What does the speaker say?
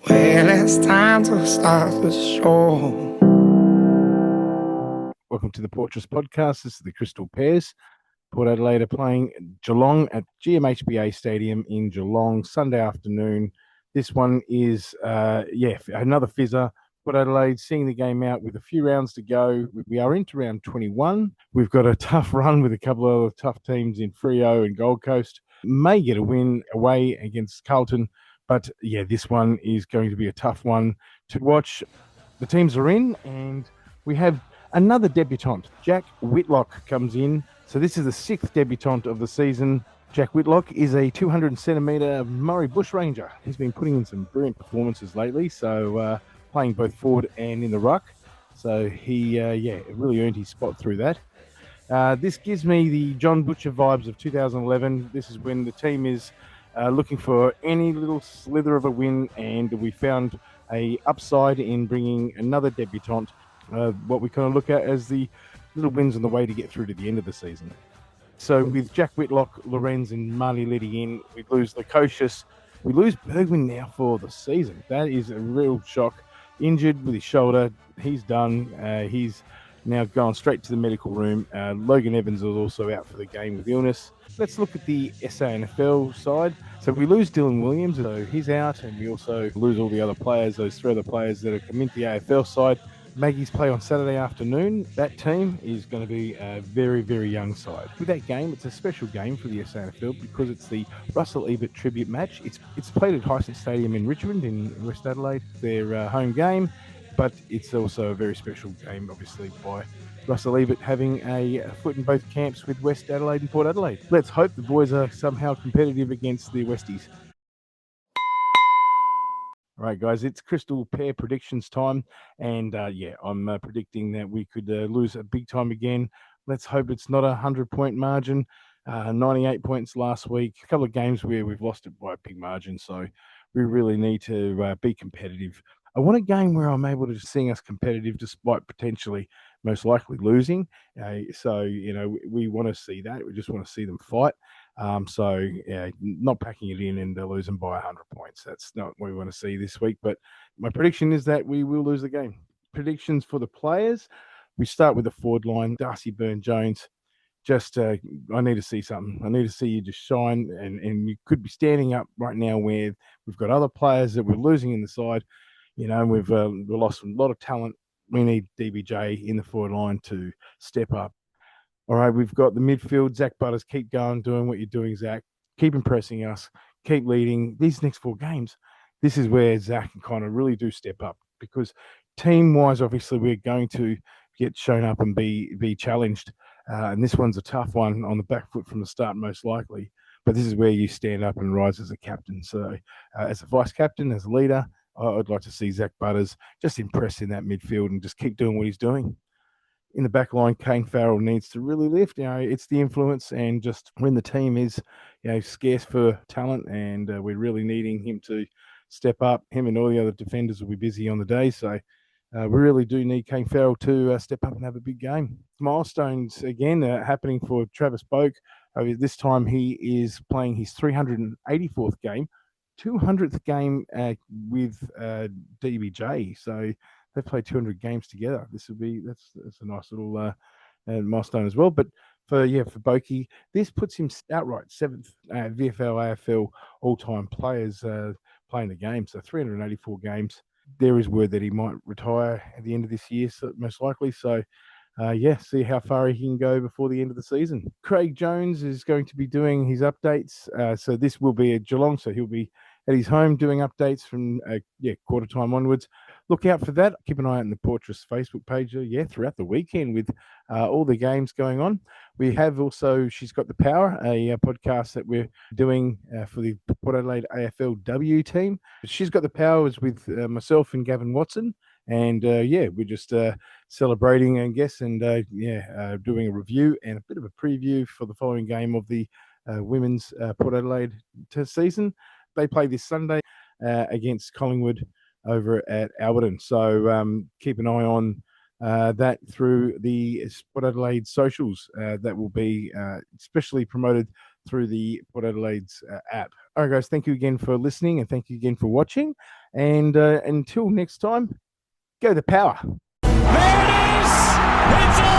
Well, it's time to start the show. Welcome to the Portress Podcast. This is the Crystal Pears. Port Adelaide are playing Geelong at GMHBA Stadium in Geelong Sunday afternoon. This one is, another fizzer. Port Adelaide seeing the game out with a few rounds to go. We are into round 21. We've got a tough run with a couple of tough teams in Freo and Gold Coast. May get a win away against Carlton, but this one is going to be a tough one to watch. The teams are in, and we have another debutant. Jack Whitlock comes in. So this is the sixth debutant of the season. Jack Whitlock is a 200-centimetre Murray bushranger. He's been putting in some brilliant performances lately, so playing both forward and in the ruck. So he, really earned his spot through that. This gives me the John Butcher vibes of 2011. This is when the team is looking for any little slither of a win, and we found a upside in bringing another debutant, what we kind of look at as the little wins on the way to get through to the end of the season. So with Jack Whitlock, Lorenz and Marley Liddy in, we lose Lukosius. We lose Bergwijn now for the season. That is a real shock. Injured with his shoulder. He's done. He's now gone straight to the medical room. Logan Evans is also out for the game with illness. Let's look at the SANFL side. So we lose Dylan Williams, so he's out, and we also lose all the other players, those three other players that have come into the AFL side. Maggie's play on Saturday afternoon. That team is going to be a very, very young side. With that game, it's a special game for the SANFL because it's the Russell Ebert tribute match. It's played at Hisense Stadium in Richmond in West Adelaide, their home game, but it's also a very special game, obviously, by Russell Ebert having a foot in both camps with West Adelaide and Port Adelaide. Let's hope the boys are somehow competitive against the Westies. All right, guys, it's Crystal Pear predictions time, and I'm predicting that we could lose a big time again. Let's hope it's not a 100-point margin. 98 points last week. A couple of games where we've lost it by a big margin, so we really need to be competitive. I want a game where I'm able to sing us competitive despite potentially most likely losing. We want to see that. We just want to see them fight. Not packing it in and losing by 100 points. That's not what we want to see this week. But my prediction is that we will lose the game. Predictions for the players. We start with the forward line. Darcy Byrne-Jones. I need to see something. I need to see you just shine. And you could be standing up right now where we've got other players that we're losing in the side. We've lost a lot of talent. We need DBJ in the forward line to step up. All right, we've got the midfield. Zach Butters, keep going, doing what you're doing, Zach. Keep impressing us. Keep leading. These next four games, this is where Zach can kind of really do step up because team-wise, obviously, we're going to get shown up and be challenged. And this one's a tough one on the back foot from the start, most likely. But this is where you stand up and rise as a captain. So as a vice-captain, as a leader, I'd like to see Zach Butters just impress in that midfield and just keep doing what he's doing. In the back line, Kane Farrell needs to really lift. It's the influence, and just when the team is, scarce for talent, and we're really needing him to step up. Him and all the other defenders will be busy on the day, so we really do need Kane Farrell to step up and have a big game. Milestones again happening for Travis Boak. This time he is playing his 384th game, 200th game with DBJ. So they've played 200 games together. That's a nice little milestone as well. But for Boakey, this puts him outright seventh VFL AFL all-time players playing the game. So 384 games. There is word that he might retire at the end of this year, so most likely. So see how far he can go before the end of the season. Craig Jones is going to be doing his updates. So this will be at Geelong, so he'll be at his home doing updates from quarter time onwards. Look out for that. Keep an eye out on the Portress Facebook page throughout the weekend with all the games going on. We have also She's Got the Power, a podcast that we're doing for the Port Adelaide AFLW team. She's Got the Power is with myself and Gavin Watson. And we're just celebrating, I guess, and doing a review and a bit of a preview for the following game of the women's Port Adelaide season. They play this Sunday against Collingwood over at Alberton. So keep an eye on that through the Port Adelaide socials that will be especially promoted through the Port Adelaide's app. All right, guys, thank you again for listening, and thank you again for watching. And until next time, go the power. There it is! It's